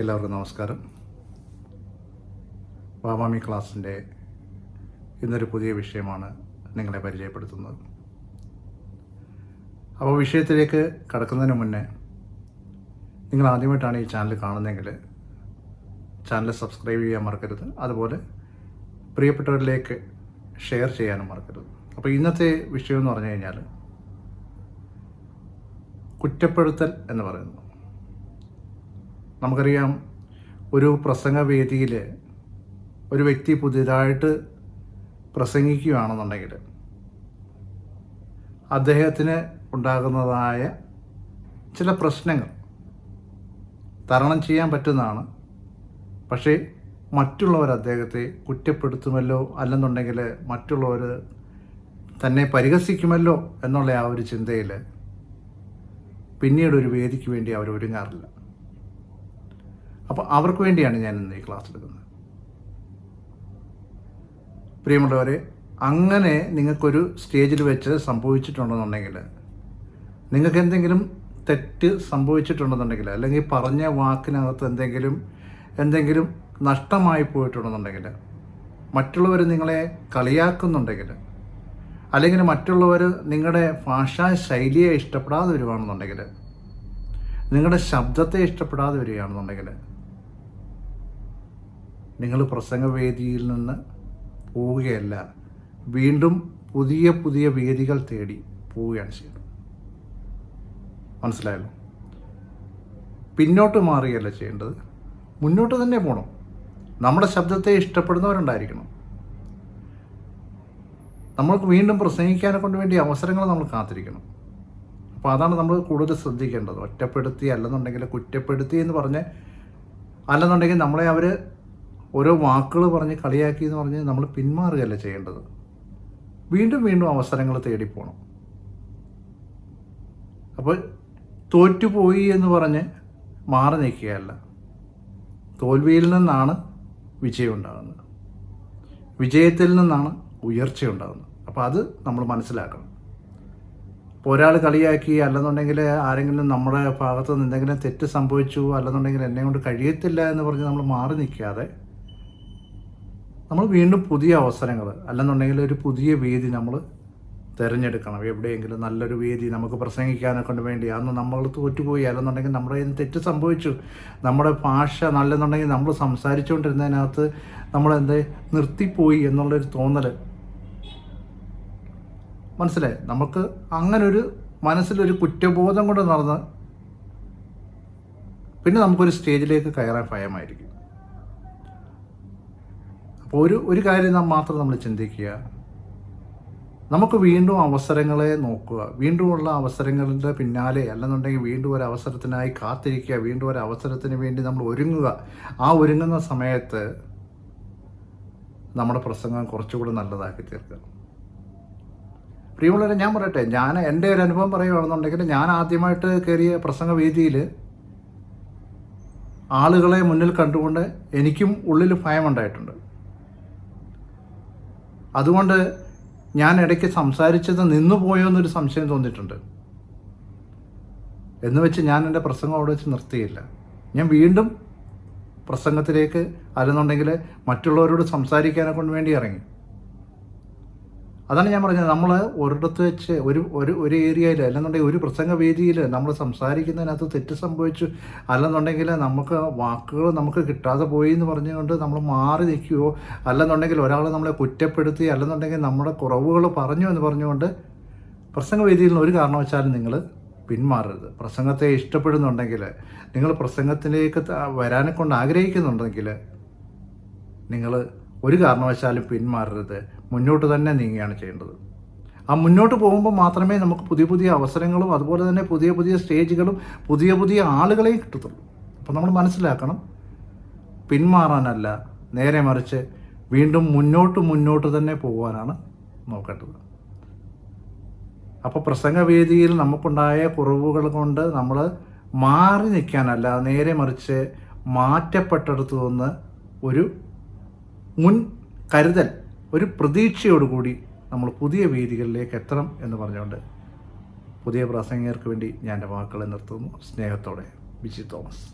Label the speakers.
Speaker 1: എല്ലാവർക്കും നമസ്കാരം. വാമാമി ക്ലാസ്സിൻ്റെ ഇന്നൊരു പുതിയ വിഷയമാണ് നിങ്ങളെ പരിചയപ്പെടുത്തുന്നത്. അപ്പോൾ വിഷയത്തിലേക്ക് കടക്കുന്നതിന് മുന്നേ നിങ്ങൾ ആദ്യമായിട്ടാണ് ഈ ചാനൽ കാണുന്നതെങ്കിൽ ചാനൽ സബ്സ്ക്രൈബ് ചെയ്യാൻ മറക്കരുത്. അതുപോലെ പ്രിയപ്പെട്ടവരിലേക്ക് ഷെയർ ചെയ്യാനും മറക്കരുത്. അപ്പോൾ ഇന്നത്തെ വിഷയം എന്ന് പറഞ്ഞു കഴിഞ്ഞാൽ കുറ്റപ്പെടുത്തൽ എന്ന് പറയുന്നു. നമുക്കറിയാം, ഒരു പ്രസംഗവേദിയിൽ ഒരു വ്യക്തി പുതിയതായിട്ട് പ്രസംഗിക്കുകയാണെന്നുണ്ടെങ്കിൽ അദ്ദേഹത്തിന് ഉണ്ടാകുന്നതായ ചില പ്രശ്നങ്ങൾ തരണം ചെയ്യാൻ പറ്റുന്നതാണ്. പക്ഷേ മറ്റുള്ളവർ അദ്ദേഹത്തെ കുറ്റപ്പെടുത്തുമല്ലോ, അല്ലെന്നുണ്ടെങ്കിൽ മറ്റുള്ളവർ തന്നെ പരിഹസിക്കുമല്ലോ എന്നുള്ള ആ ഒരു ചിന്തയിൽ പിന്നീട് ഒരു വേദിക്ക് വേണ്ടി അവർ ഒരുങ്ങാറില്ല. അപ്പോൾ അവർക്ക് വേണ്ടിയാണ് ഞാൻ ഇന്ന് ഈ ക്ലാസ് എടുക്കുന്നത്. പ്രിയമുള്ളവരെ, അങ്ങനെ നിങ്ങൾക്കൊരു സ്റ്റേജിൽ വെച്ച് സംഭവിച്ചിട്ടുണ്ടെന്നുണ്ടെങ്കിൽ, നിങ്ങൾക്ക് എന്തെങ്കിലും തെറ്റ് സംഭവിച്ചിട്ടുണ്ടെന്നുണ്ടെങ്കിൽ, അല്ലെങ്കിൽ പറഞ്ഞ വാക്കിനകത്ത് എന്തെങ്കിലും നഷ്ടമായി പോയിട്ടുണ്ടെന്നുണ്ടെങ്കിൽ, മറ്റുള്ളവർ നിങ്ങളെ കളിയാക്കുന്നുണ്ടെങ്കിൽ, അല്ലെങ്കിൽ മറ്റുള്ളവർ നിങ്ങളുടെ ഭാഷാ ശൈലിയെ ഇഷ്ടപ്പെടാതെ വരുവാണെന്നുണ്ടെങ്കിൽ, നിങ്ങളുടെ ശബ്ദത്തെ ഇഷ്ടപ്പെടാതെ വരികയാണെന്നുണ്ടെങ്കിൽ, നിങ്ങൾ പ്രസംഗവേദിയിൽ നിന്ന് പോവുകയല്ല, വീണ്ടും പുതിയ പുതിയ വേദികൾ തേടി പോവുകയാണ് ചെയ്യുന്നത്. മനസ്സിലായല്ലോ? പിന്നോട്ട് മാറുകയല്ല ചെയ്യേണ്ടത്, മുന്നോട്ട് തന്നെ പോകണം. നമ്മുടെ ശബ്ദത്തെ ഇഷ്ടപ്പെടുന്നവരുണ്ടായിരിക്കണം. നമ്മൾക്ക് വീണ്ടും പ്രസംഗിക്കാനെ കൊണ്ട് വേണ്ടി അവസരങ്ങൾ നമ്മൾ കാത്തിരിക്കണം. അപ്പോൾ അതാണ് നമ്മൾ കൂടുതൽ ശ്രദ്ധിക്കേണ്ടത്. ഒറ്റപ്പെടുത്തി അല്ലെന്നുണ്ടെങ്കിൽ കുറ്റപ്പെടുത്തി എന്ന് പറഞ്ഞ്, അല്ലെന്നുണ്ടെങ്കിൽ നമ്മളെ അവർ ഓരോ വാക്കുകൾ പറഞ്ഞ് കളിയാക്കി എന്ന് പറഞ്ഞ് നമ്മൾ പിന്മാറുകയല്ല ചെയ്യേണ്ടത്. വീണ്ടും വീണ്ടും അവസരങ്ങൾ തേടിപ്പോണം. അപ്പോൾ തോറ്റുപോയി എന്ന് പറഞ്ഞ് മാറി നിൽക്കുകയല്ല. തോൽവിയിൽ നിന്നാണ് വിജയം ഉണ്ടാകുന്നത്, വിജയത്തിൽ നിന്നാണ് ഉയർച്ച ഉണ്ടാകുന്നത്. അപ്പോൾ അത് നമ്മൾ മനസ്സിലാക്കണം. ഇപ്പോൾ ഒരാൾ കളിയാക്കി, അല്ലെന്നുണ്ടെങ്കിൽ ആരെങ്കിലും നമ്മുടെ ഭാഗത്ത് നിന്ന് എന്തെങ്കിലും തെറ്റ് സംഭവിച്ചു, അല്ലെന്നുണ്ടെങ്കിൽ എന്നെ കൊണ്ട് കഴിയത്തില്ല എന്ന് പറഞ്ഞ് നമ്മൾ മാറി നിൽക്കാതെ നമ്മൾ വീണ്ടും പുതിയ അവസരങ്ങൾ, അല്ലെന്നുണ്ടെങ്കിൽ ഒരു പുതിയ വേദി നമ്മൾ തിരഞ്ഞെടുക്കണം. എവിടെയെങ്കിലും നല്ലൊരു വേദി നമുക്ക് പ്രസംഗിക്കാനെ കൊണ്ട് വേണ്ടി. അന്ന് നമ്മൾ തോറ്റുപോയി, അല്ലെന്നുണ്ടെങ്കിൽ നമ്മുടെ കയ്യിൽ നിന്ന് തെറ്റ് സംഭവിച്ചു, നമ്മുടെ ഭാഷ നല്ലെന്നുണ്ടെങ്കിൽ നമ്മൾ സംസാരിച്ചുകൊണ്ടിരുന്നതിനകത്ത് നമ്മളെന്ത് നിർത്തിപ്പോയി എന്നുള്ളൊരു തോന്നൽ മനസ്സിലായി. നമുക്ക് അങ്ങനൊരു മനസ്സിലൊരു കുറ്റബോധം കൊണ്ട് നടന്ന് പിന്നെ നമുക്കൊരു സ്റ്റേജിലേക്ക് കയറാൻ ഭയമായിരിക്കും. അപ്പോൾ ഒരു കാര്യം മാത്രം നമ്മൾ ചിന്തിക്കുക, നമുക്ക് വീണ്ടും അവസരങ്ങളെ നോക്കുക. വീണ്ടുമുള്ള അവസരങ്ങളുടെ പിന്നാലെ, അല്ലെന്നുണ്ടെങ്കിൽ വീണ്ടും ഒരു അവസരത്തിനായി കാത്തിരിക്കുക, വീണ്ടും ഒരു അവസരത്തിന് വേണ്ടി നമ്മൾ ഒരുങ്ങുക. ആ ഒരുങ്ങുന്ന സമയത്ത് നമ്മുടെ പ്രസംഗം കുറച്ചുകൂടി നല്ലതാക്കി തീർക്കുക. പ്രിയമുള്ളവരെ, ഞാൻ പറയട്ടെ, എൻ്റെ ഒരു അനുഭവം പറയുകയാണെന്നുണ്ടെങ്കിൽ, ഞാൻ ആദ്യമായിട്ട് കയറിയ പ്രസംഗവേദിയിൽ ആളുകളെ മുന്നിൽ കണ്ടുകൊണ്ട് എനിക്കും ഉള്ളിൽ ഭയമുണ്ടായിട്ടുണ്ട്. അതുകൊണ്ട് ഞാൻ ഇടയ്ക്ക് സംസാരിച്ചത് നിന്നുപോയോ എന്നൊരു സംശയം തോന്നിയിട്ടുണ്ട്. എന്ന് വെച്ച് ഞാൻ എൻ്റെ പ്രസംഗം അവിടെ വെച്ച് നിർത്തിയില്ല. ഞാൻ വീണ്ടും പ്രസംഗത്തിലേക്ക്, അല്ലെന്നുണ്ടെങ്കിൽ മറ്റുള്ളവരോട് സംസാരിക്കാനെ കൊണ്ട് വേണ്ടി ഇറങ്ങി. അതാണ് ഞാൻ പറഞ്ഞത്, നമ്മൾ ഒരിടത്ത് വെച്ച് ഒരു ഏരിയയിൽ, അല്ലെന്നുണ്ടെങ്കിൽ ഒരു പ്രസംഗവേദിയിൽ നമ്മൾ സംസാരിക്കുന്നതിനകത്ത് തെറ്റ് സംഭവിച്ചു, അല്ലെന്നുണ്ടെങ്കിൽ നമുക്ക് വാക്കുകൾ നമുക്ക് കിട്ടാതെ പോയി എന്ന് പറഞ്ഞുകൊണ്ട് നമ്മൾ മാറി നിൽക്കുകയോ, അല്ലെന്നുണ്ടെങ്കിൽ ഒരാൾ നമ്മളെ കുറ്റപ്പെടുത്തി, അല്ലെന്നുണ്ടെങ്കിൽ നമ്മുടെ കുറവുകൾ പറഞ്ഞു എന്ന് പറഞ്ഞുകൊണ്ട് പ്രസംഗവേദിയിൽ നിന്ന് ഒരു കാരണവശാലും നിങ്ങൾ പിന്മാറരുത്. പ്രസംഗത്തെ ഇഷ്ടപ്പെടുന്നുണ്ടെങ്കിൽ, നിങ്ങൾ പ്രസംഗത്തിലേക്ക് വരാനെ കൊണ്ട് ആഗ്രഹിക്കുന്നുണ്ടെങ്കിൽ, നിങ്ങൾ ഒരു കാരണവശാലും പിന്മാറരുത്. മുന്നോട്ട് തന്നെ നീങ്ങുകയാണ് ചെയ്യേണ്ടത്. ആ മുന്നോട്ട് പോകുമ്പോൾ മാത്രമേ നമുക്ക് പുതിയ പുതിയ അവസരങ്ങളും, അതുപോലെ തന്നെ പുതിയ പുതിയ സ്റ്റേജുകളും, പുതിയ പുതിയ ആളുകളെയും കിട്ടത്തുള്ളൂ. അപ്പോൾ നമ്മൾ മനസ്സിലാക്കണം, പിന്മാറാനല്ല, നേരെ മറിച്ച് വീണ്ടും മുന്നോട്ട് തന്നെ പോകാനാണ് നോക്കേണ്ടത്. അപ്പോൾ പ്രസംഗവേദിയിൽ നമുക്കുണ്ടായ കുറവുകൾ കൊണ്ട് നമ്മൾ മാറി നിൽക്കാനല്ല, നേരെ മറിച്ച് മാറ്റപ്പെട്ടെടുത്തു നിന്ന് ഒരു മുൻ കരുതൽ, ഒരു പ്രതീക്ഷയോടുകൂടി നമ്മൾ പുതിയ വേദികളിലേക്ക് എത്തണം എന്ന് പറഞ്ഞുകൊണ്ട് പുതിയ പ്രാസംഗികർക്ക് വേണ്ടി ഞാൻ എൻ്റെ വാക്കുകളെ നിർത്തുന്നു. സ്നേഹത്തോടെ, വിജി തോമസ്.